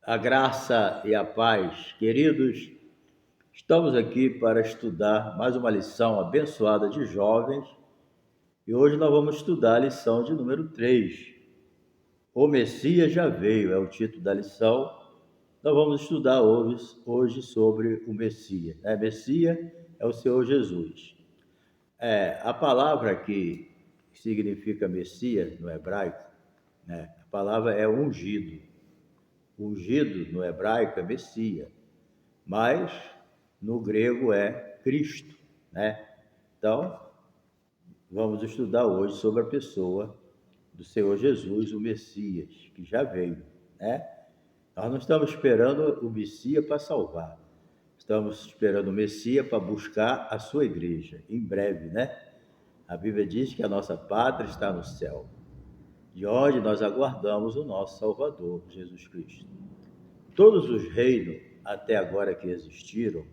A graça e a paz, queridos, estamos aqui para estudar mais uma lição abençoada de jovens e hoje nós vamos estudar a lição de número 3. O Messias já veio, é o título da lição. Nós vamos estudar hoje sobre o Messias. Messias é o Senhor Jesus. A palavra que significa Messias no hebraico, a palavra é ungido. Ungido no hebraico é Messias, mas no grego é Cristo, Então, vamos estudar hoje sobre a pessoa do Senhor Jesus, o Messias, que já veio, Nós não estamos esperando o Messias para salvar, estamos esperando o Messias para buscar a sua igreja, em breve, A Bíblia diz que a nossa pátria está no céu, de onde nós aguardamos o nosso Salvador, Jesus Cristo. Todos os reinos até agora que existiram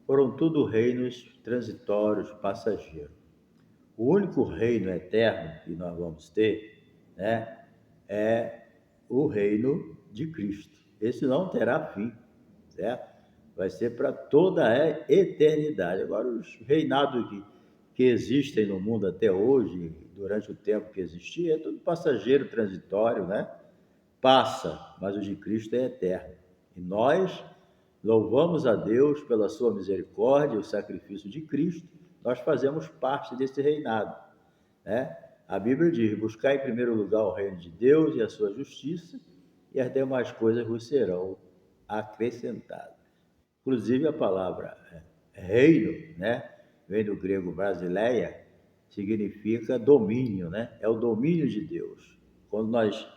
foram tudo reinos transitórios, passageiros. O único reino eterno que nós vamos ter, é o reino de Cristo. Esse não terá fim, certo? Vai ser para toda a eternidade. Agora, os reinados que existem no mundo até hoje, durante o tempo que existia, é tudo passageiro, transitório, Passa, mas o de Cristo é eterno. E nós louvamos a Deus pela sua misericórdia e o sacrifício de Cristo. Nós fazemos parte desse reinado, A Bíblia diz: buscar em primeiro lugar o reino de Deus e a sua justiça, e as demais coisas vos serão acrescentadas. Inclusive a palavra reino, vem do grego brasileia, significa domínio, É o domínio de Deus. Quando nós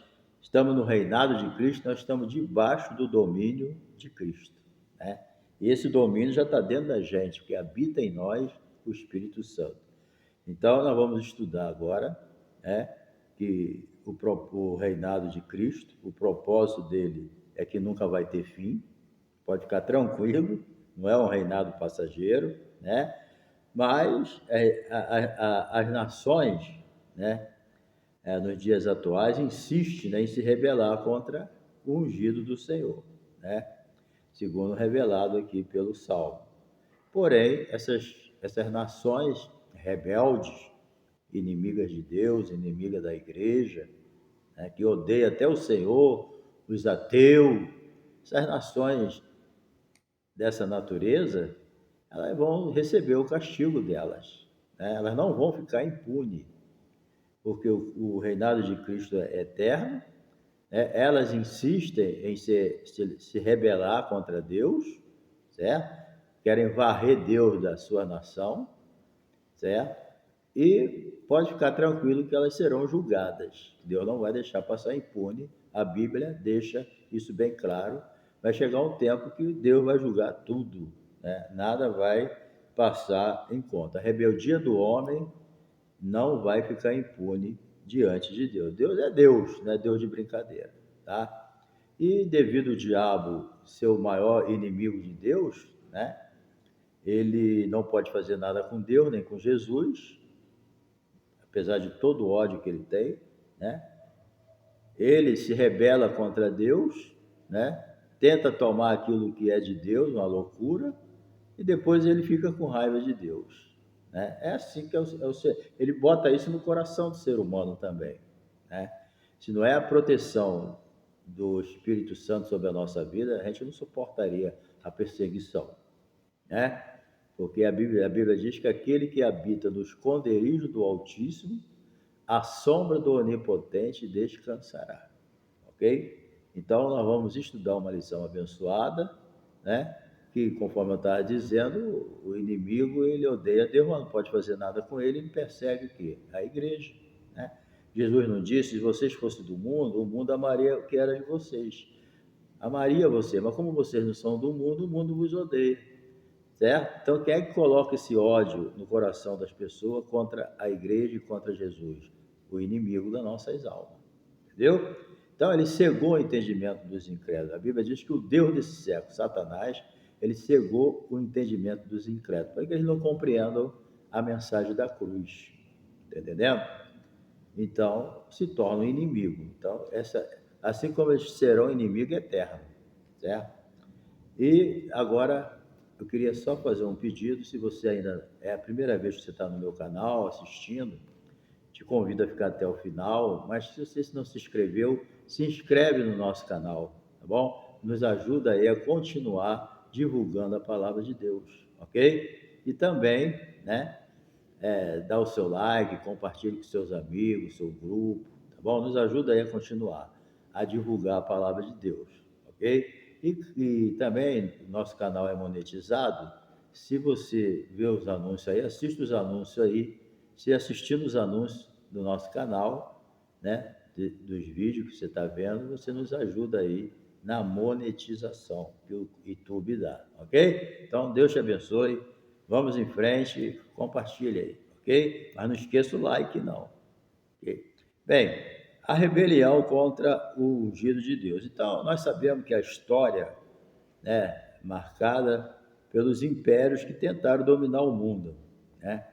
estamos no reinado de Cristo, nós estamos debaixo do domínio de Cristo, E esse domínio já está dentro da gente, porque habita em nós o Espírito Santo. Então, nós vamos estudar agora, que o reinado de Cristo, o propósito dele é que nunca vai ter fim, pode ficar tranquilo, não é um reinado passageiro, Mas as nações, nos dias atuais, insistem, em se rebelar contra o ungido do Senhor, Segundo revelado aqui pelo Salmo. Porém, essas nações rebeldes, inimigas de Deus, inimigas da igreja, que odeiam até o Senhor, os ateus, essas nações dessa natureza, elas vão receber o castigo delas, Elas não vão ficar impunes, porque o reinado de Cristo é eterno, Elas insistem em se rebelar contra Deus, certo? Querem varrer Deus da sua nação, certo? E pode ficar tranquilo que elas serão julgadas. Deus não vai deixar passar impune. A Bíblia deixa isso bem claro. Vai chegar um tempo que Deus vai julgar tudo, Nada vai passar em conta. A rebeldia do homem não vai ficar impune diante de Deus. Deus é Deus, não é Deus de brincadeira, E devido ao diabo ser o maior inimigo de Deus, ele não pode fazer nada com Deus, nem com Jesus, apesar de todo o ódio que ele tem, Ele se rebela contra Deus, Tenta tomar aquilo que é de Deus, uma loucura, e depois ele fica com raiva de Deus, É assim que ele bota isso no coração do ser humano também, Se não é a proteção do Espírito Santo sobre a nossa vida, a gente não suportaria a perseguição, Porque a Bíblia diz que aquele que habita no esconderijo do Altíssimo, à sombra do Onipotente descansará, ok? Então, nós vamos estudar uma lição abençoada, que, conforme eu estava dizendo, o inimigo, ele odeia Deus, mas não pode fazer nada com ele, ele persegue o quê? A igreja, Jesus não disse: se vocês fossem do mundo, o mundo amaria o que era de vocês. Amaria você, mas como vocês não são do mundo, o mundo vos odeia, certo? Então, quem é que coloca esse ódio no coração das pessoas contra a igreja e contra Jesus? O inimigo das nossas almas, entendeu? Então, ele cegou o entendimento dos incrédulos. A Bíblia diz que o Deus desse século, Satanás, ele cegou o entendimento dos incrédulos, para que eles não compreendam a mensagem da cruz, está entendendo? Então, se torna um inimigo. Então, assim como eles serão inimigo eterno, certo? E agora eu queria só fazer um pedido, se você ainda é a primeira vez que você está no meu canal assistindo, te convido a ficar até o final, mas se você não se inscreveu, se inscreve no nosso canal, tá bom? Nos ajuda aí a continuar divulgando a palavra de Deus, ok? E também, né, dá o seu like, compartilhe com seus amigos, seu grupo, tá bom? Nos ajuda aí a continuar a divulgar a palavra de Deus, ok? E também, nosso canal é monetizado. Se você vê os anúncios aí, assista os anúncios aí. Se assistir os anúncios do nosso canal, né, dos vídeos que você está vendo, você nos ajuda aí na monetização que o YouTube dá, ok? Então, Deus te abençoe. Vamos em frente, compartilhe aí, ok? Mas não esqueça o like, não. Okay? Bem, a rebelião contra o ungido de Deus. Então, nós sabemos que a história, né, marcada pelos impérios que tentaram dominar o mundo, né?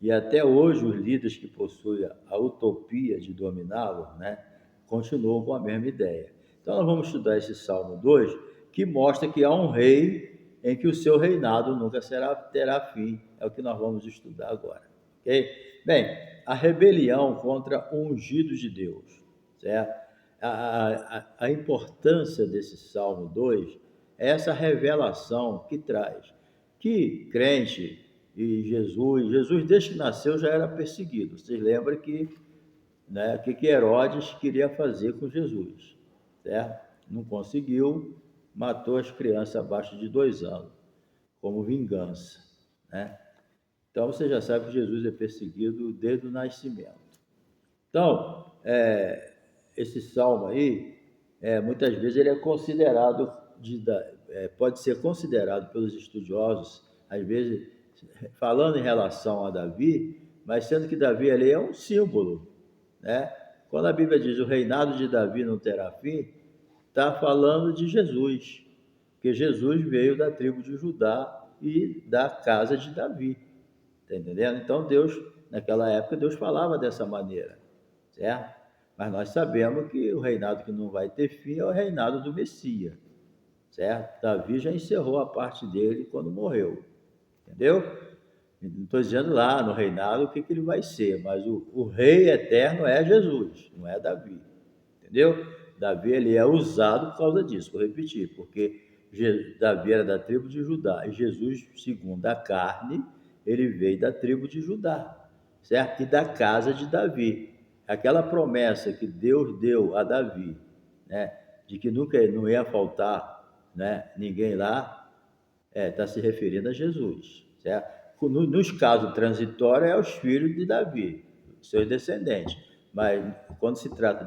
E até hoje os líderes que possuem a utopia de dominá-lo, né, continuam com a mesma ideia. Então nós vamos estudar esse Salmo 2, que mostra que há um rei em que o seu reinado nunca terá fim. É o que nós vamos estudar agora, ok? Bem, a rebelião contra o ungido de Deus, certo? A importância desse Salmo 2 é essa revelação que traz que crente e Jesus desde que nasceu já era perseguido. Vocês lembram que, né, que Herodes queria fazer com Jesus, certo? Não conseguiu, matou as crianças abaixo de 2 anos, como vingança, né? Então você já sabe que Jesus é perseguido desde o nascimento. Então, esse salmo aí, muitas vezes ele é considerado, pode ser considerado pelos estudiosos, às vezes falando em relação a Davi, mas sendo que Davi ali é um símbolo, né? Quando a Bíblia diz o reinado de Davi não terá fim, está falando de Jesus, porque Jesus veio da tribo de Judá e da casa de Davi, tá entendendo? Então Deus, naquela época, Deus falava dessa maneira, certo? Mas nós sabemos que o reinado que não vai ter fim é o reinado do Messias, certo? Davi já encerrou a parte dele quando morreu, entendeu? Não estou dizendo lá no reinado o que ele vai ser, mas o rei eterno é Jesus, não é Davi, entendeu? Davi ele é usado por causa disso, vou repetir, porque Davi era da tribo de Judá e Jesus, segundo a carne, ele veio da tribo de Judá, certo? E da casa de Davi. Aquela promessa que Deus deu a Davi, né, de que nunca não ia faltar, né, ninguém lá, está se referindo a Jesus, certo? Nos casos transitórios, é os filhos de Davi, seus descendentes. Mas quando se trata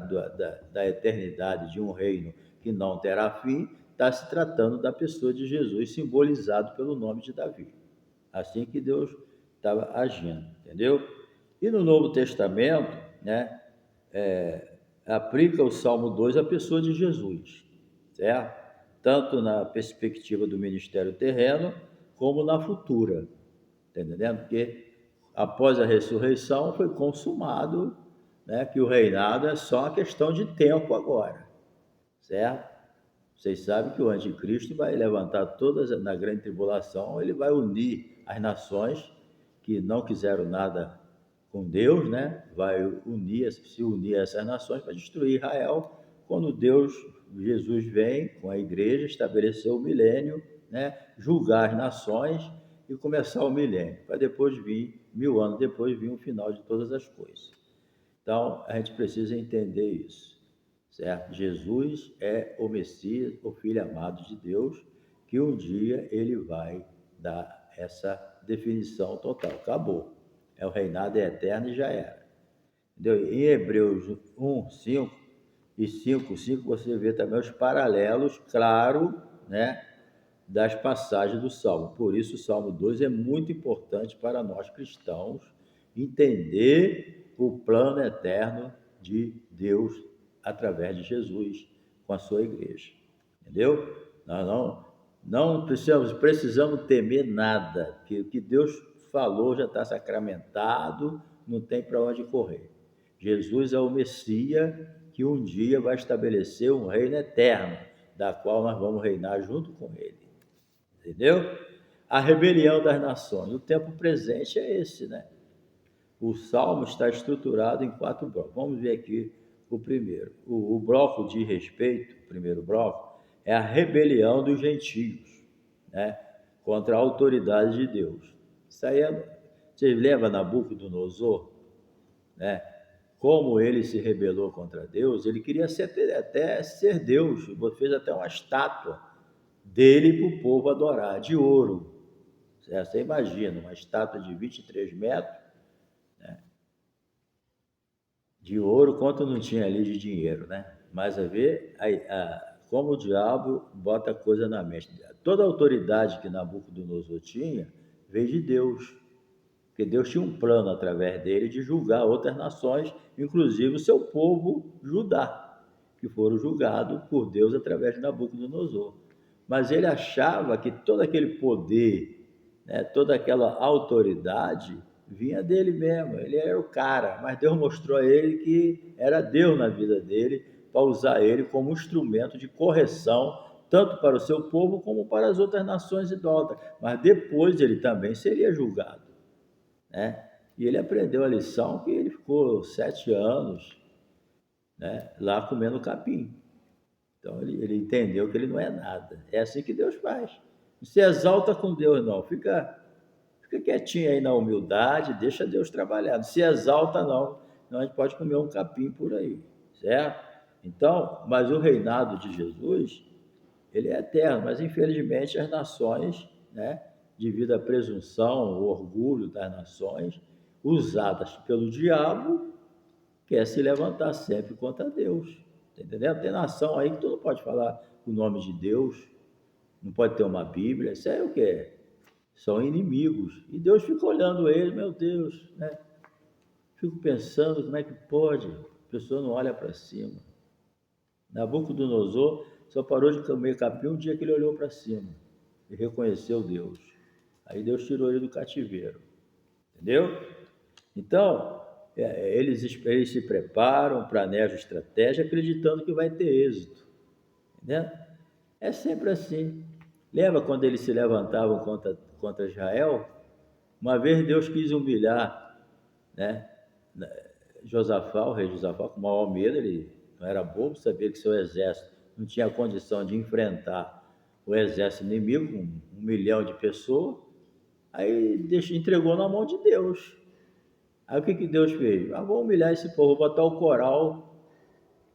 da eternidade de um reino que não terá fim, está se tratando da pessoa de Jesus, simbolizado pelo nome de Davi. Assim que Deus estava agindo, entendeu? E no Novo Testamento, né, aplica o Salmo 2 à pessoa de Jesus, certo? Tanto na perspectiva do ministério terreno, como na futura, tá entendendo? Porque após a ressurreição foi consumado, né, que o reinado é só uma questão de tempo agora, certo? Vocês sabem que o anticristo vai levantar todas, na grande tribulação, ele vai unir as nações que não quiseram nada com Deus, né? Vai se unir a essas nações para destruir Israel, quando Deus, Jesus vem com a igreja, estabelecer o milênio, né? Julgar as nações e começar o milênio, para depois vir, 1000 anos depois, vir o final de todas as coisas. Então, a gente precisa entender isso, certo? Jesus é o Messias, o Filho amado de Deus, que um dia ele vai dar essa definição total. Acabou. O reinado é eterno e já era. Entendeu? Em Hebreus 1, 5 e 5, 5, você vê também os paralelos, claro, né, das passagens do Salmo. Por isso, o Salmo 2 é muito importante para nós cristãos entender o plano eterno de Deus através de Jesus com a sua igreja. Entendeu? Nós não precisamos temer nada, que o que Deus falou já está sacramentado, não tem para onde correr. Jesus é o Messias que um dia vai estabelecer um reino eterno, da qual nós vamos reinar junto com ele. Entendeu? A rebelião das nações. O tempo presente é esse, né? O Salmo está estruturado em 4 blocos. Vamos ver aqui o primeiro. O bloco de respeito, o primeiro bloco, é a rebelião dos gentios, né? Contra a autoridade de Deus. Isso aí vocês lembram Nabucodonosor, né? Como ele se rebelou contra Deus, ele queria até ser Deus, fez até uma estátua dele para o povo adorar, de ouro. Você imagina, uma estátua de 23 metros, né? De ouro, quanto não tinha ali de dinheiro, né? Mas a ver como o diabo bota coisa na mente. Toda a autoridade que Nabucodonosor tinha veio de Deus, porque Deus tinha um plano através dele de julgar outras nações, inclusive o seu povo Judá, que foram julgados por Deus através de Nabucodonosor. Mas ele achava que todo aquele poder, né, toda aquela autoridade vinha dele mesmo, ele era o cara, mas Deus mostrou a ele que era Deus na vida dele, para usar ele como instrumento de correção, tanto para o seu povo como para as outras nações idólatras. Mas depois ele também seria julgado, né? E ele aprendeu a lição que ele ficou 7 anos, né, lá comendo capim. Então ele entendeu que ele não é nada. É assim que Deus faz. Não se exalta com Deus, não. Fica quietinho aí na humildade, deixa Deus trabalhar. Não se exalta, não. Não, a gente pode comer um capim por aí, certo? Então, mas o reinado de Jesus, ele é eterno, mas infelizmente as nações, né, devido à presunção, o orgulho das nações, usadas pelo diabo, quer se levantar sempre contra Deus. Tá entendendo? Tem nação aí que tu não pode falar o nome de Deus, não pode ter uma Bíblia, isso aí é o quê? São inimigos. E Deus fica olhando eles, meu Deus, né? Fico pensando como é que pode, a pessoa não olha para cima. Nabucodonosor só parou de comer capim um dia que ele olhou para cima e reconheceu Deus. Aí Deus tirou ele do cativeiro. Entendeu? Então, eles se preparam, planejam estratégia, acreditando que vai ter êxito. Entendeu? É sempre assim. Lembra quando eles se levantavam contra Israel? Uma vez Deus quis humilhar, né, Josafá, o rei Josafá, com o maior medo, ele não era bobo, sabia que seu exército não tinha condição de enfrentar o exército inimigo, com 1 milhão de pessoas, aí entregou na mão de Deus. Aí o que Deus fez? Vou humilhar esse povo, vou botar o coral,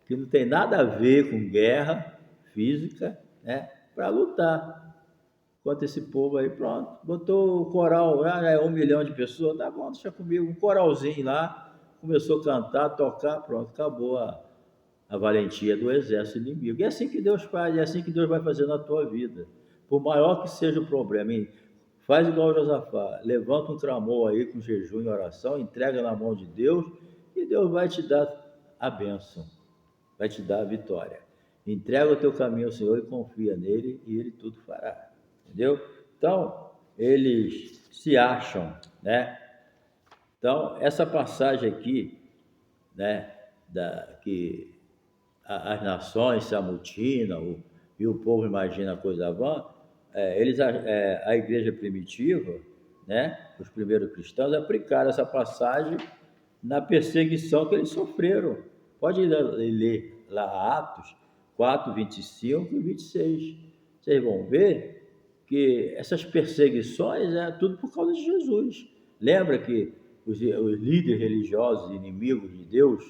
que não tem nada a ver com guerra física, né, para lutar contra esse povo aí. Pronto, botou o coral, é 1 milhão de pessoas, tá bom, deixa comigo, um coralzinho lá, começou a cantar, tocar, pronto, acabou a valentia do exército inimigo. E é assim que Deus faz, é assim que Deus vai fazer na tua vida. Por maior que seja o problema, hein? Faz igual o Josafá, levanta um clamor aí com jejum e oração, entrega na mão de Deus e Deus vai te dar a bênção, vai te dar a vitória. Entrega o teu caminho ao Senhor e confia nele e ele tudo fará. Entendeu? Então, eles se acham, né? Então, essa passagem aqui, né, que as nações se amotinam e o povo imagina a coisa vã, a igreja primitiva, né, os primeiros cristãos, aplicaram essa passagem na perseguição que eles sofreram. Pode ler lá Atos 4, 25 e 26. Vocês vão ver que essas perseguições é tudo por causa de Jesus. Lembra que os líderes religiosos, inimigos de Deus,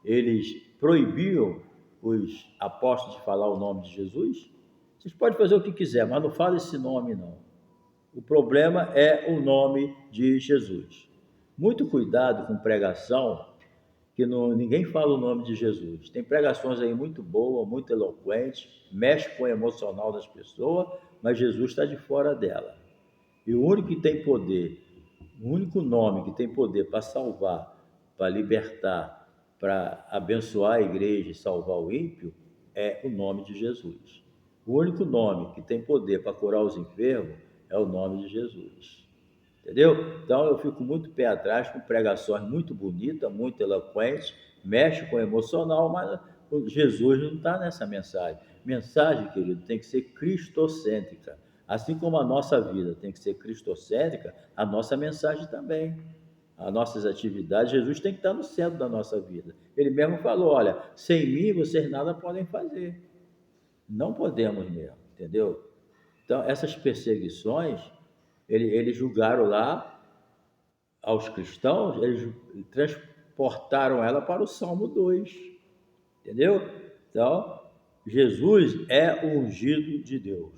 eles proibiam os apóstolos de falar o nome de Jesus? Vocês podem fazer o que quiser, mas não fale esse nome, não. O problema é o nome de Jesus. Muito cuidado com pregação, que ninguém fala o nome de Jesus. Tem pregações aí muito boas, muito eloquentes, mexe com o emocional das pessoas, mas Jesus está de fora dela. E o único que tem poder, o único nome que tem poder para salvar, para libertar, para abençoar a igreja e salvar o ímpio, é o nome de Jesus. O único nome que tem poder para curar os enfermos é o nome de Jesus. Entendeu? Então eu fico muito pé atrás com pregações muito bonitas, muito eloquentes, mexe com o emocional, mas Jesus não está nessa mensagem. Mensagem, querido, tem que ser cristocêntrica. Assim como a nossa vida tem que ser cristocêntrica, a nossa mensagem também. As nossas atividades, Jesus tem que estar no centro da nossa vida. Ele mesmo falou: olha, sem mim vocês nada podem fazer. Não podemos mesmo, entendeu? Então, essas perseguições, eles julgaram lá aos cristãos, eles transportaram ela para o Salmo 2, entendeu? Então, Jesus é o ungido de Deus.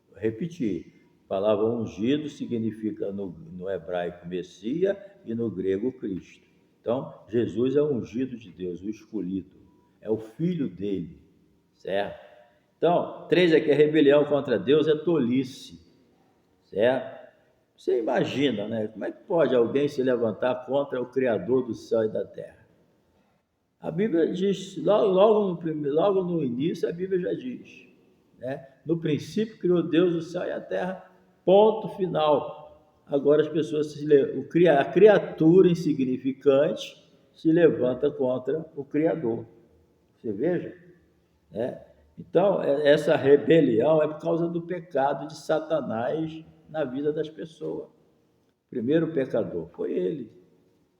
Vou repetir, a palavra ungido significa no hebraico Messias e no grego Cristo. Então, Jesus é o ungido de Deus, o escolhido, é o filho dele, certo? Então, 3 aqui, a rebelião contra Deus é tolice, certo? Você imagina, né? Como é que pode alguém se levantar contra o Criador do céu e da terra? A Bíblia diz, logo no início, a Bíblia já diz, né? No princípio criou Deus o céu e a terra, ponto final. Agora as pessoas, a criatura insignificante se levanta contra o Criador. Você veja, né? Então, essa rebelião é por causa do pecado de Satanás na vida das pessoas. O primeiro pecador foi ele,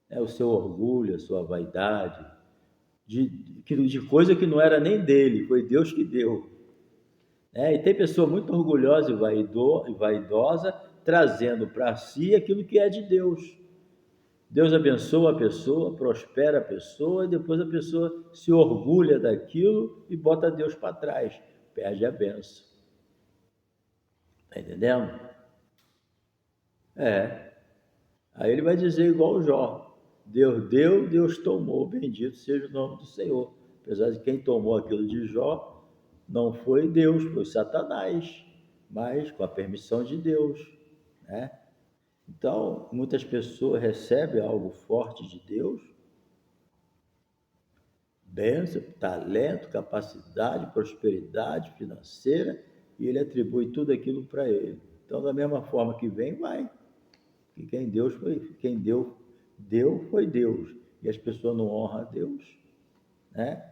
né? O seu orgulho, a sua vaidade, de coisa que não era nem dele, foi Deus que deu. E tem pessoa muito orgulhosa e vaidosa, trazendo para si aquilo que é de Deus. Deus abençoa a pessoa, prospera a pessoa, e depois a pessoa se orgulha daquilo e bota Deus para trás, perde a benção. Está entendendo? Aí ele vai dizer igual o Jó: Deus deu, Deus tomou, bendito seja o nome do Senhor. Apesar de quem tomou aquilo de Jó não foi Deus, foi Satanás, mas com a permissão de Deus, né? Então, muitas pessoas recebem algo forte de Deus, bênção, talento, capacidade, prosperidade financeira, e ele atribui tudo aquilo para ele. Então, da mesma forma que vem, vai. E quem deu foi Deus. E as pessoas não honram a Deus, né?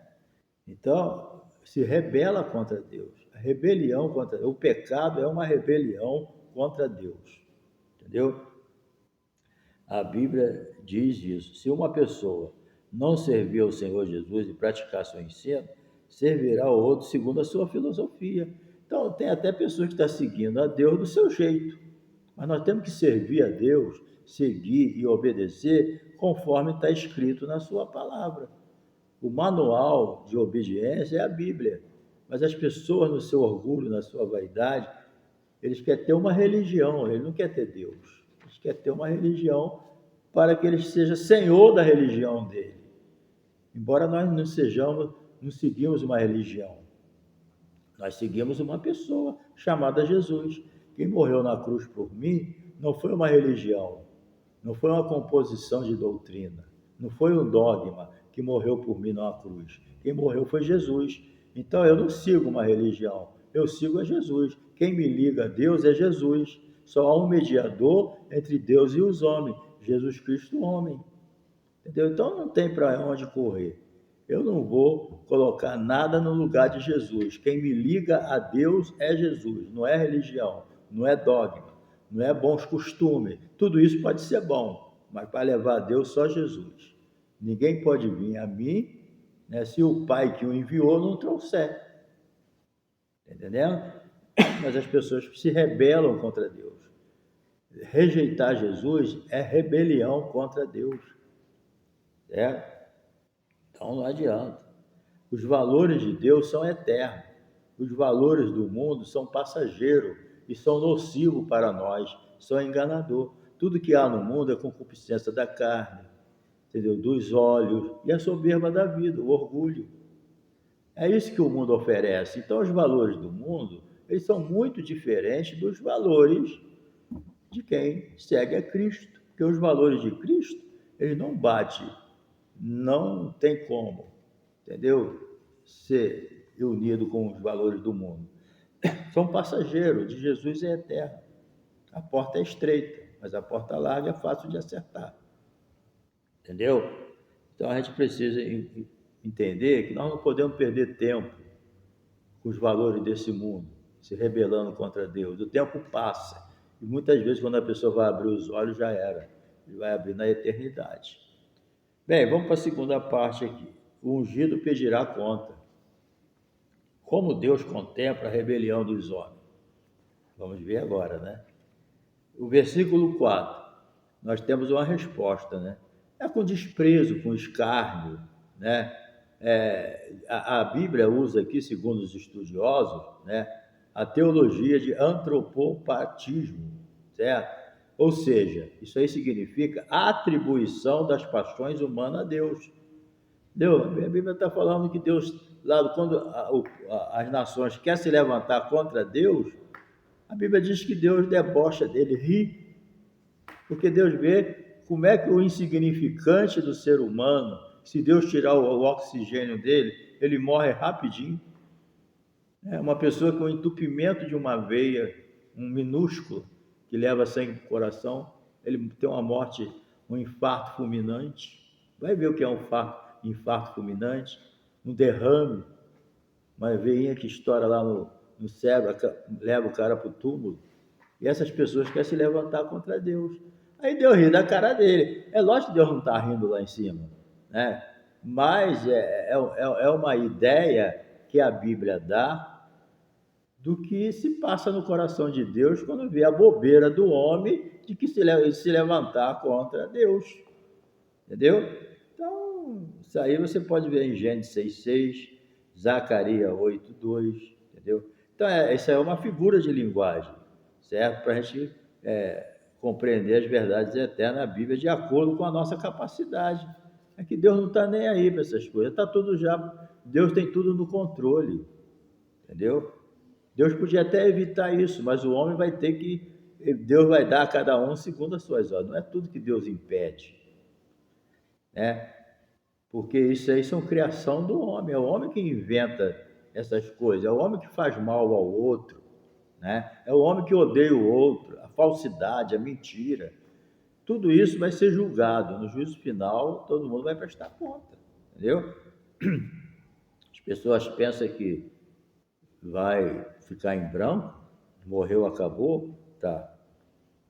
Então, se rebela contra Deus. O pecado é uma rebelião contra Deus, entendeu? A Bíblia diz isso. Se uma pessoa não servir ao Senhor Jesus e praticar seu ensino, servirá ao outro segundo a sua filosofia. Então, tem até pessoas que estão seguindo a Deus do seu jeito. Mas nós temos que servir a Deus, seguir e obedecer conforme está escrito na sua palavra. O manual de obediência é a Bíblia. Mas as pessoas, no seu orgulho, na sua vaidade, eles querem ter uma religião, eles não querem ter Deus. Eles querem ter uma religião para que ele seja senhor da religião dele. Embora nós não seguimos uma religião. Nós seguimos uma pessoa chamada Jesus. Quem morreu na cruz por mim não foi uma religião, não foi uma composição de doutrina, não foi um dogma que morreu por mim na cruz. Quem morreu foi Jesus. Então eu não sigo uma religião, eu sigo a Jesus. Quem me liga a Deus é Jesus. Só há um mediador entre Deus e os homens, Jesus Cristo, homem. Entendeu? Então não tem para onde correr. Eu não vou colocar nada no lugar de Jesus. Quem me liga a Deus é Jesus, não é religião, não é dogma, não é bons costumes. Tudo isso pode ser bom, mas para levar a Deus só Jesus. Ninguém pode vir a mim, né, se o Pai que o enviou não trouxer. Entendendo? Mas as pessoas se rebelam contra Deus. Rejeitar Jesus é rebelião contra Deus. Certo? Então não adianta. Os valores de Deus são eternos. Os valores do mundo são passageiros e são nocivos para nós, são enganador. Tudo que há no mundo é concupiscência da carne, entendeu? Dos olhos e a soberba da vida, o orgulho. É isso que o mundo oferece. Então os valores do mundo, eles são muito diferentes dos valores de quem segue a Cristo. Porque os valores de Cristo, eles não batem, não tem como, entendeu? Ser unido com os valores do mundo. São passageiros, de Jesus é eterno. A porta é estreita, mas a porta larga é fácil de acertar. Entendeu? Então a gente precisa entender que nós não podemos perder tempo com os valores desse mundo, se rebelando contra Deus. O tempo passa. E muitas vezes, quando a pessoa vai abrir os olhos, já era. Ele vai abrir na eternidade. Bem, vamos para a segunda parte aqui. O ungido pedirá conta. Como Deus contempla a rebelião dos homens? Vamos ver agora, né? O versículo 4, nós temos uma resposta, né? É com desprezo, com escárnio, né? A Bíblia usa aqui, segundo os estudiosos, né, a teologia de antropopatismo, certo? Ou seja, isso aí significa atribuição das paixões humanas a Deus. Deus, a Bíblia está falando que Deus, lá quando as nações querem se levantar contra Deus, a Bíblia diz que Deus debocha dele, ri, porque Deus vê como é que o insignificante do ser humano, se Deus tirar o oxigênio dele, ele morre rapidinho. É uma pessoa com entupimento de uma veia, um minúsculo, que leva sangue para o coração, ele tem uma morte, um infarto fulminante. Vai ver o que é um infarto fulminante, um derrame, uma veinha que estoura lá no cérebro, leva o cara para o túmulo. E essas pessoas querem se levantar contra Deus. Aí Deus ri da cara dele. É lógico que Deus não está rindo lá em cima, né? Mas é uma ideia que a Bíblia dá do que se passa no coração de Deus quando vê a bobeira do homem de que se levantar contra Deus. Entendeu? Então, isso aí você pode ver em Gênesis 6:6, Zacarias 8:2, entendeu? Então, essa é uma figura de linguagem, certo? Para a gente compreender as verdades eternas da Bíblia de acordo com a nossa capacidade. É que Deus não está nem aí para essas coisas, está tudo já. Deus tem tudo no controle, entendeu? Deus podia até evitar isso, mas o homem vai ter que. Deus vai dar a cada um segundo as suas ordens. Não é tudo que Deus impede, né? Porque isso aí são criação do homem, é o homem que inventa essas coisas, é o homem que faz mal ao outro, né? É o homem que odeia o outro, a falsidade, a mentira. Tudo isso vai ser julgado. No juízo final, todo mundo vai prestar conta, entendeu? As pessoas pensam que vai ficar em branco, morreu, acabou, tá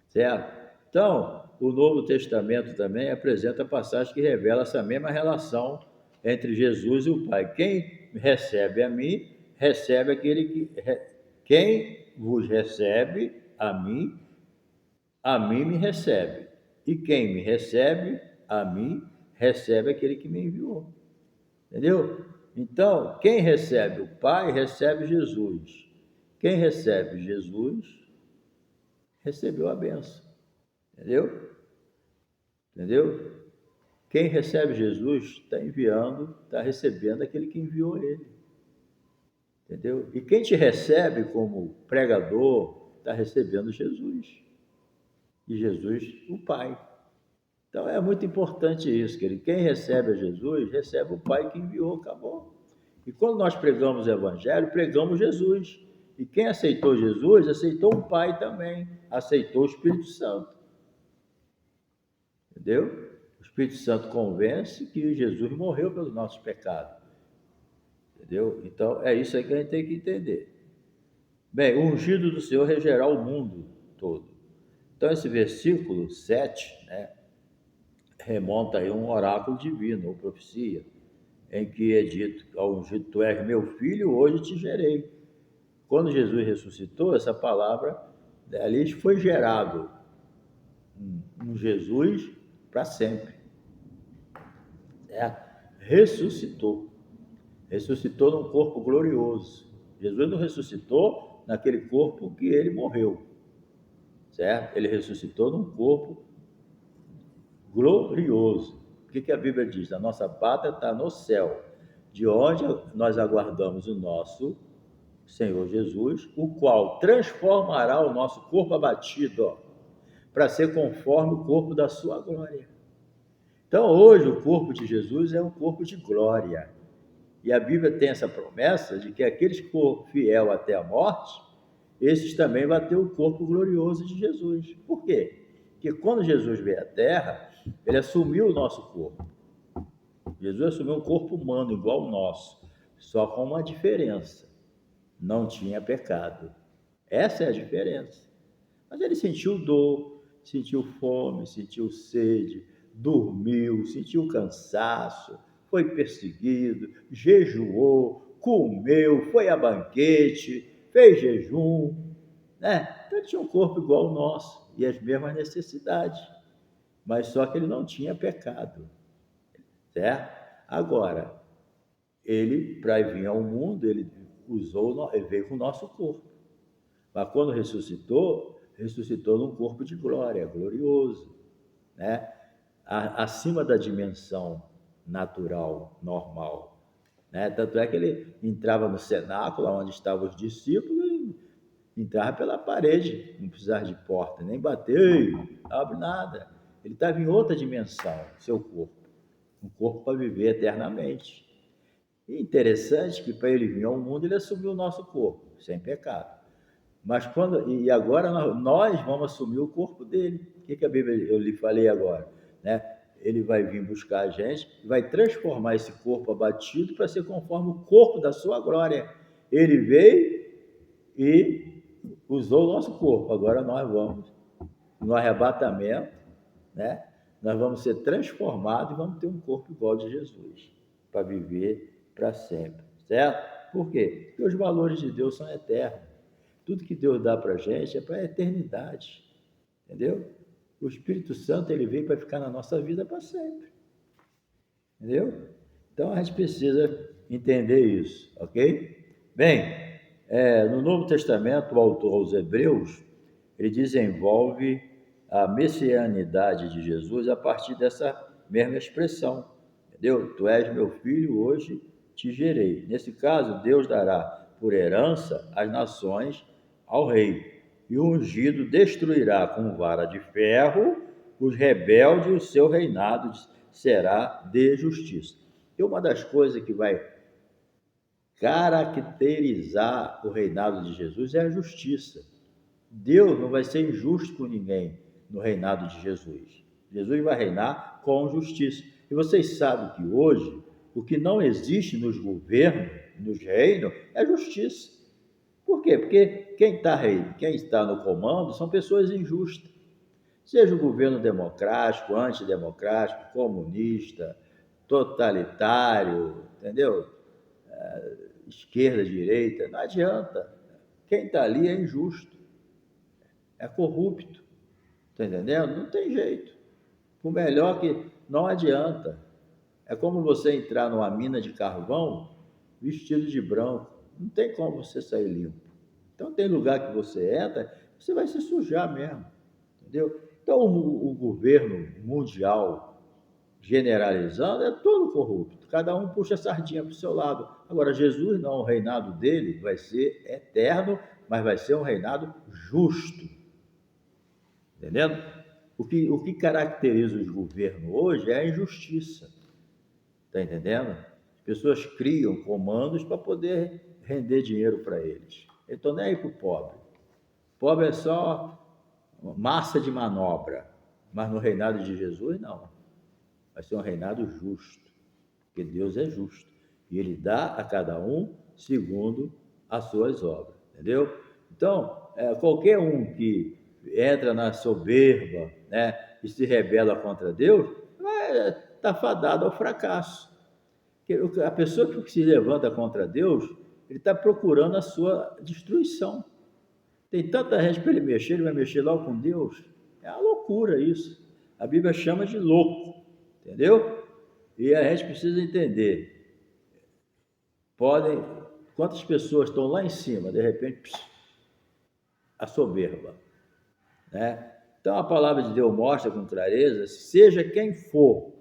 certo? Então, o Novo Testamento também apresenta passagem que revela essa mesma relação entre Jesus e o Pai. Quem recebe a mim, recebe aquele que. Quem vos recebe a mim me recebe. E quem me recebe, a mim, recebe aquele que me enviou. Entendeu? Então, quem recebe o Pai, recebe Jesus. Quem recebe Jesus, recebeu a bênção. Entendeu? Entendeu? Quem recebe Jesus está enviando, está recebendo aquele que enviou ele. Entendeu? E quem te recebe como pregador, está recebendo Jesus. E Jesus, o Pai. Então é muito importante isso, querido. Quem recebe a Jesus, recebe o Pai que enviou, acabou. E quando nós pregamos o Evangelho, pregamos Jesus. E quem aceitou Jesus, aceitou o Pai também, aceitou o Espírito Santo. Entendeu? O Espírito Santo convence que Jesus morreu pelos nossos pecados. Entendeu? Então, é isso aí que a gente tem que entender. Bem, o ungido do Senhor regerá o mundo todo. Então, esse versículo 7, né, remonta aí a um oráculo divino, ou profecia, em que é dito ao ungido: tu és meu filho, hoje te gerei. Quando Jesus ressuscitou, essa palavra ali foi gerado um Jesus para sempre. Ressuscitou. Ressuscitou num corpo glorioso. Jesus não ressuscitou naquele corpo que ele morreu, certo? Ele ressuscitou num corpo glorioso. O que a Bíblia diz? A nossa pátria está no céu, de onde nós aguardamos o nosso Senhor Jesus, o qual transformará o nosso corpo abatido para ser conforme o corpo da sua glória. Então, hoje, o corpo de Jesus é um corpo de glória. E a Bíblia tem essa promessa de que aqueles que for fiel até a morte, esses também vão ter o corpo glorioso de Jesus. Por quê? Porque quando Jesus veio à Terra, ele assumiu o nosso corpo. Jesus assumiu um corpo humano igual ao nosso, só com uma diferença: não tinha pecado. Essa é a diferença. Mas ele sentiu dor, sentiu fome, sentiu sede, dormiu, sentiu cansaço, foi perseguido, jejuou, comeu, foi a banquete, fez jejum, né? Então ele tinha um corpo igual ao nosso e as mesmas necessidades, mas só que ele não tinha pecado, certo? Agora, ele, para vir ao mundo, ele veio com o nosso corpo. Mas quando ressuscitou num corpo de glória, glorioso, né? Acima da dimensão natural, normal, né? Tanto é que ele entrava no cenáculo, onde estavam os discípulos, e entrava pela parede, não precisava de porta, nem bater, não abre nada. Ele estava em outra dimensão, seu corpo, um corpo para viver eternamente. E interessante que para ele vir ao mundo, ele assumiu o nosso corpo, sem pecado. Mas agora nós vamos assumir o corpo dele. O que a Bíblia, eu lhe falei agora, né? Ele vai vir buscar a gente, vai transformar esse corpo abatido para ser conforme o corpo da sua glória. Ele veio e usou o nosso corpo. Agora nós vamos, no arrebatamento, né? Nós vamos ser transformados e vamos ter um corpo igual de Jesus, para viver para sempre, certo? Por quê? Porque os valores de Deus são eternos. Tudo que Deus dá para a gente é para a eternidade, entendeu? O Espírito Santo, ele veio para ficar na nossa vida para sempre, entendeu? Então, a gente precisa entender isso, ok? Bem, no Novo Testamento, o autor aos Hebreus, ele desenvolve a messianidade de Jesus a partir dessa mesma expressão, entendeu? Tu és meu filho, hoje te gerei. Nesse caso, Deus dará por herança as nações ao rei, e o ungido destruirá com vara de ferro os rebeldes, e o seu reinado será de justiça. E uma das coisas que vai caracterizar o reinado de Jesus é a justiça. Deus não vai ser injusto com ninguém no reinado de Jesus. Jesus vai reinar com justiça. E vocês sabem que hoje o que não existe nos governos, nos reinos, é justiça. Por quê? Porque quem está no comando são pessoas injustas. Seja o governo democrático, antidemocrático, comunista, totalitário, entendeu? Esquerda, direita, não adianta. Quem está ali é injusto, é corrupto, está entendendo? Não tem jeito. Por melhor que não adianta. É como você entrar numa mina de carvão vestido de branco. Não tem como você sair limpo. Então, tem lugar que você entra, você vai se sujar mesmo, entendeu? Então, o governo mundial, generalizando, é todo corrupto. Cada um puxa a sardinha para o seu lado. Agora, Jesus não, o reinado dele vai ser eterno, mas vai ser um reinado justo. Entendendo? O que caracteriza os governos hoje é a injustiça. Está entendendo? As pessoas criam comandos para poder render dinheiro para eles. Eu estou nem aí para o pobre. Pobre é só massa de manobra. Mas no reinado de Jesus, não. Vai ser um reinado justo. Porque Deus é justo. E Ele dá a cada um segundo as suas obras. Entendeu? Então, qualquer um que entra na soberba, né, e se rebela contra Deus, vai estar fadado ao fracasso. Porque a pessoa que se levanta contra Deus, ele está procurando a sua destruição. Tem tanta gente para ele vai mexer logo com Deus. É uma loucura isso. A Bíblia chama de louco, entendeu? E a gente precisa entender. Quantas pessoas estão lá em cima, de repente, a soberba, né? Então a palavra de Deus mostra com clareza, seja quem for,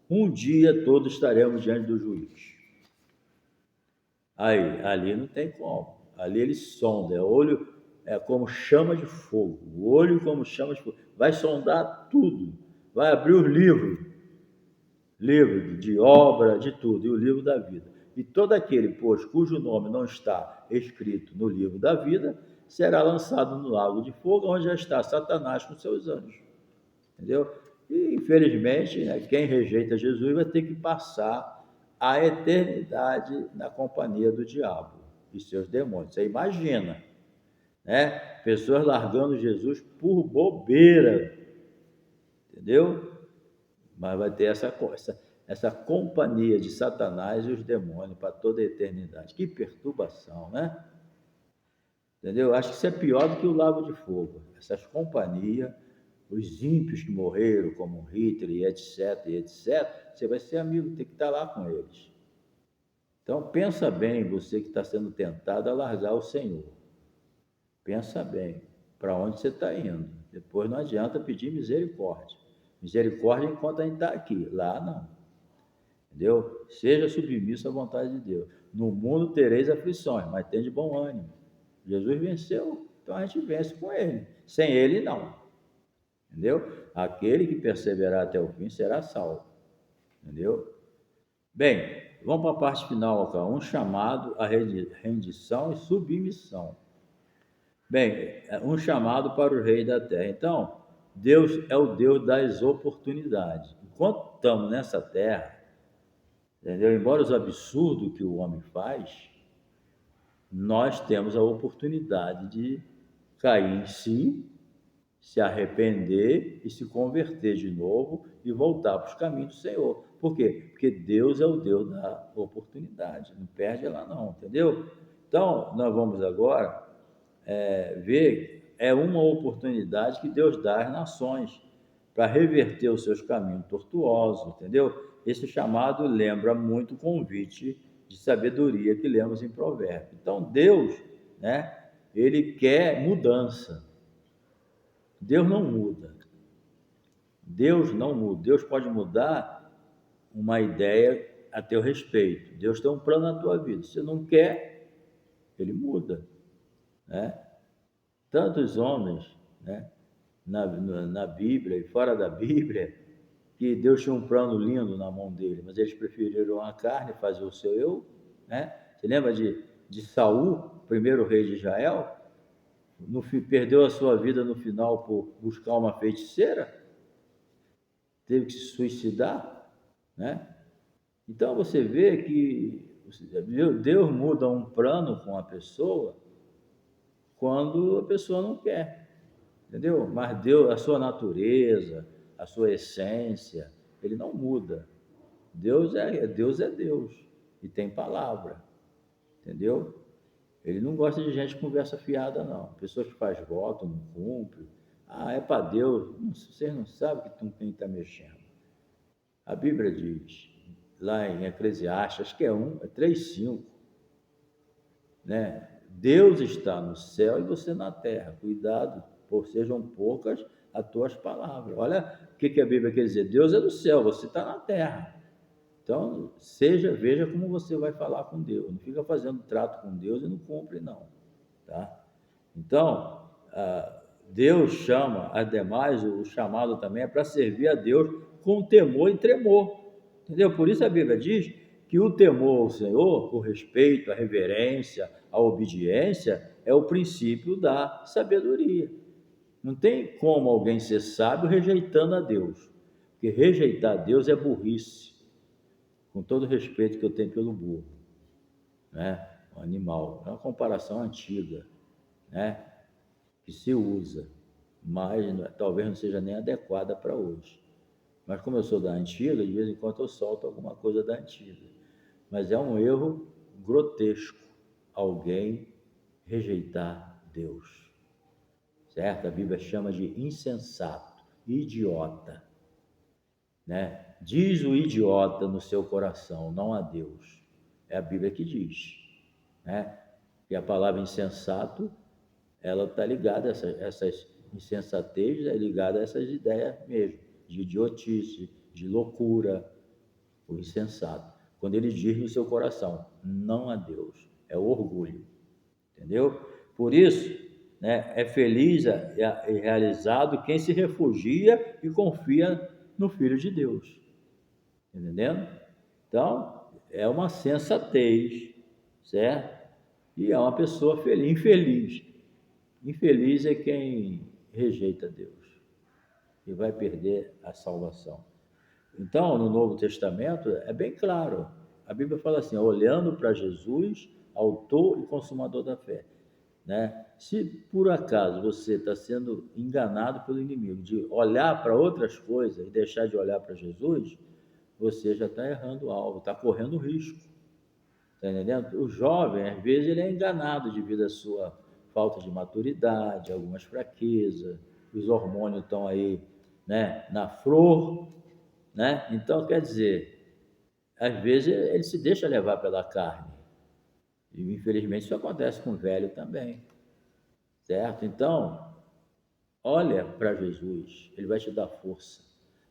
um dia todos estaremos diante do juiz. Ali não tem como. Ali ele sonda, olho como chama de fogo. O olho como chama de fogo. Vai sondar tudo. Vai abrir os livros de obra, de tudo, e o livro da vida. E todo aquele, pois, cujo nome não está escrito no livro da vida, será lançado no lago de fogo, onde já está Satanás com seus anjos. Entendeu? E, infelizmente, né, quem rejeita Jesus vai ter que passar a eternidade na companhia do diabo e seus demônios. Você imagina, né? Pessoas largando Jesus por bobeira, entendeu? Mas vai ter essa companhia de Satanás e os demônios para toda a eternidade. Que perturbação, né? Entendeu? Acho que isso é pior do que o lago de fogo. Essas companhias, os ímpios que morreram, como Hitler, e etc., você vai ser amigo, tem que estar lá com eles. Então, pensa bem, você que está sendo tentado a largar o Senhor. Pensa bem, para onde você está indo. Depois não adianta pedir misericórdia. Misericórdia enquanto a gente está aqui. Lá não. Entendeu? Seja submisso à vontade de Deus. No mundo tereis aflições, mas tem de bom ânimo. Jesus venceu, então a gente vence com ele. Sem ele, não. Entendeu? Aquele que perseverar até o fim será salvo. Entendeu? Bem, vamos para a parte final aqui. Um chamado à rendição e submissão. Bem, um chamado para o rei da terra. Então, Deus é o Deus das oportunidades. Enquanto estamos nessa terra, entendeu? Embora os absurdos que o homem faz, nós temos a oportunidade de cair em si, se arrepender e se converter de novo e voltar para os caminhos do Senhor. Por quê? Porque Deus é o Deus da oportunidade, não perde ela não, entendeu? Então, nós vamos agora ver, é uma oportunidade que Deus dá às nações para reverter os seus caminhos tortuosos, entendeu? Esse chamado lembra muito o convite de sabedoria que lemos em Provérbios. Então, Deus, né, ele quer mudança. Deus não muda. Deus não muda. Deus pode mudar uma ideia a teu respeito. Deus tem um plano na tua vida. Se não quer, ele muda, né? Tantos homens, né, na Bíblia e fora da Bíblia, que Deus tinha um plano lindo na mão dele, mas eles preferiram a carne, fazer o seu eu, né? Você lembra de Saul, primeiro rei de Israel? Perdeu a sua vida no final por buscar uma feiticeira? Teve que se suicidar, né? Então você vê que Deus muda um plano com a pessoa quando a pessoa não quer, entendeu? Mas Deus, a sua natureza, a sua essência, ele não muda. Deus é Deus e tem palavra, entendeu? Ele não gosta de gente com conversa fiada, não. Pessoas que faz voto, não cumpre. Ah, é para Deus. Vocês não sabem que com quem está mexendo. A Bíblia diz, lá em Eclesiastes, acho que é 3:5, né? Deus está no céu e você na terra. Cuidado, por sejam poucas as tuas palavras. Olha o que a Bíblia quer dizer. Deus é do céu, você está na terra. Então, veja como você vai falar com Deus. Não fica fazendo trato com Deus e não cumpre, não. Tá? Então, Deus chama, ademais, o chamado também é para servir a Deus com temor e tremor. Entendeu? Por isso a Bíblia diz que o temor ao Senhor, o respeito, a reverência, a obediência, é o princípio da sabedoria. Não tem como alguém ser sábio rejeitando a Deus. Porque rejeitar a Deus é burrice. Com todo o respeito que eu tenho pelo burro, né? O animal. É uma comparação antiga, né? Que se usa, mas talvez não seja nem adequada para hoje. Mas como eu sou da antiga, de vez em quando eu solto alguma coisa da antiga. Mas é um erro grotesco alguém rejeitar Deus, certo? A Bíblia chama de insensato, idiota, né? Diz o idiota no seu coração, não a Deus. É a Bíblia que diz, né? E a palavra insensato, ela está ligada a essas insensatez, é ligada a essas ideias mesmo, de idiotice, de loucura, o insensato. Quando ele diz no seu coração, não a Deus, é o orgulho, entendeu? Por isso, né, é feliz e realizado quem se refugia e confia no Filho de Deus. Entendendo? Então, é uma sensatez, certo? E é uma pessoa feliz. Infeliz é quem rejeita Deus. e vai perder a salvação. Então, no Novo Testamento, é bem claro. A Bíblia fala assim, olhando para Jesus, autor e consumador da fé. Né? Se por acaso você está sendo enganado pelo inimigo de olhar para outras coisas e deixar de olhar para Jesus, você já está errando o alvo, está correndo risco. Está entendendo? O jovem, às vezes, ele é enganado devido à sua falta de maturidade, algumas fraquezas, os hormônios estão aí, né, na flor, né? Então, quer dizer, às vezes ele se deixa levar pela carne. E, infelizmente, isso acontece com o velho também, certo? Então, olha para Jesus, ele vai te dar força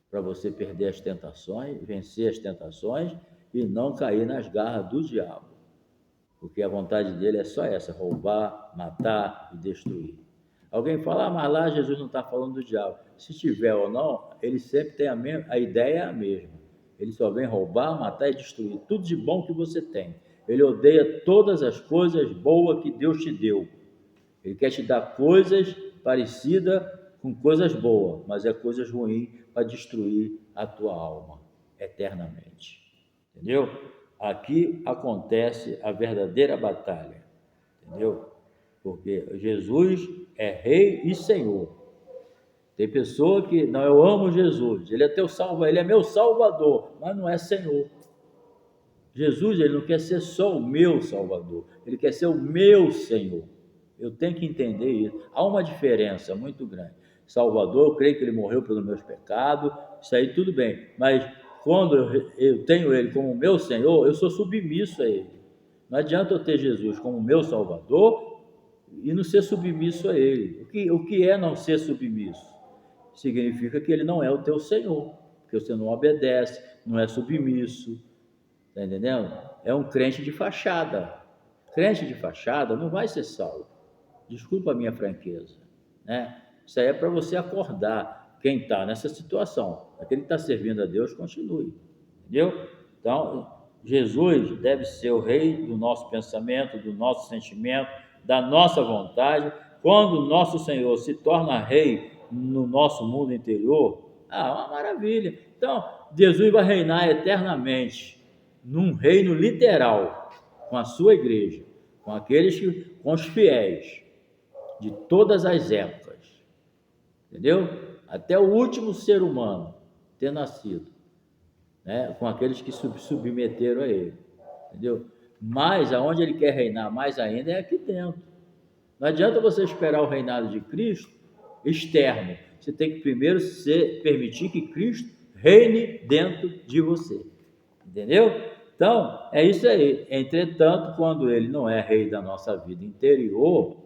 para você perder as tentações, vencer as tentações e não cair nas garras do diabo. Porque a vontade dele é só essa, roubar, matar e destruir. Alguém fala, mas lá Jesus não está falando do diabo. Se tiver ou não, ele sempre tem a ideia é a mesma. Ele só vem roubar, matar e destruir tudo de bom que você tem. Ele odeia todas as coisas boas que Deus te deu. Ele quer te dar coisas parecidas com coisas boas, mas é coisas ruins para destruir a tua alma eternamente. Entendeu? Aqui acontece a verdadeira batalha. Entendeu? Porque Jesus é Rei e Senhor. Tem pessoa que, não, eu amo Jesus, ele é teu salvador, ele é meu salvador, mas não é Senhor. Jesus, ele não quer ser só o meu salvador, ele quer ser o meu Senhor. Eu tenho que entender isso. Há uma diferença muito grande. Salvador, eu creio que ele morreu pelos meus pecados, isso aí tudo bem, mas quando eu tenho ele como meu Senhor, eu sou submisso a ele. Não adianta eu ter Jesus como meu Salvador e não ser submisso a ele. O que é não ser submisso? Significa que ele não é o teu Senhor, porque você não obedece, não é submisso, tá entendendo? É um crente de fachada. Crente de fachada não vai ser salvo. Desculpa a minha franqueza, né? Isso aí é para você acordar quem está nessa situação. Aquele que está servindo a Deus, continue, entendeu? Então, Jesus deve ser o rei do nosso pensamento, do nosso sentimento, da nossa vontade. Quando o nosso Senhor se torna rei no nosso mundo interior, uma maravilha. Então, Jesus vai reinar eternamente num reino literal, com a sua igreja, com os fiéis de todas as épocas, entendeu? Até o último ser humano ter nascido, né? Com aqueles que submeteram a ele, entendeu? Mas aonde ele quer reinar mais ainda é aqui dentro. Não adianta você esperar o reinado de Cristo externo. Você tem que primeiro permitir que Cristo reine dentro de você, entendeu? Então, é isso aí. Entretanto, quando ele não é rei da nossa vida interior,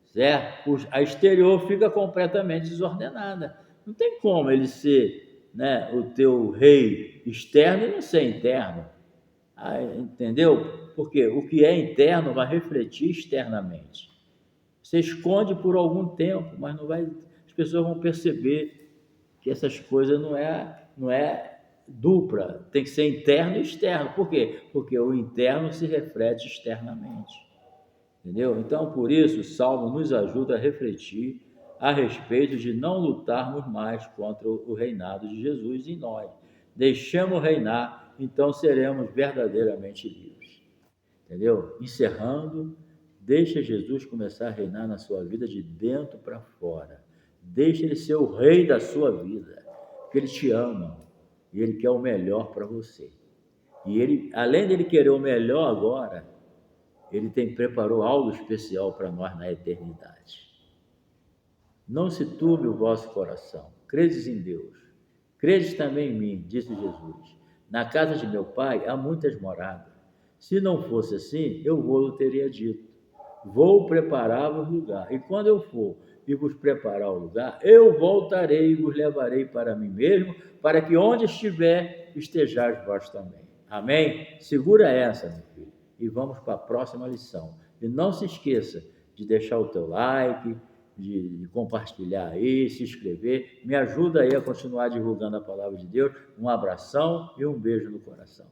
certo? A exterior fica completamente desordenada. Não tem como ele ser, né, o teu rei externo e não ser interno. Entendeu? Porque o que é interno vai refletir externamente. Você esconde por algum tempo, mas não vai. As pessoas vão perceber que essas coisas não é dupla, tem que ser interno e externo. Por quê? Porque o interno se reflete externamente. Entendeu? Então, por isso, o Salmo nos ajuda a refletir a respeito de não lutarmos mais contra o reinado de Jesus em nós. Deixamos reinar, então seremos verdadeiramente livres. Entendeu? Encerrando, deixa Jesus começar a reinar na sua vida de dentro para fora. Deixa ele ser o rei da sua vida, porque ele te ama e ele quer o melhor para você. E ele, além dele querer o melhor agora, ele preparou algo especial para nós na eternidade. Não se turbe o vosso coração. Credes em Deus. Credes também em mim, disse Jesus. Na casa de meu pai há muitas moradas. Se não fosse assim, eu vou teria dito. Vou preparar-vos lugar. E quando eu for e vos preparar o lugar, eu voltarei e vos levarei para mim mesmo, para que onde estiver, estejais vós também. Amém? Segura essa, meu filho. E vamos para a próxima lição. E não se esqueça de deixar o teu like, de compartilhar aí, se inscrever. Me ajuda aí a continuar divulgando a palavra de Deus. Um abração e um beijo no coração.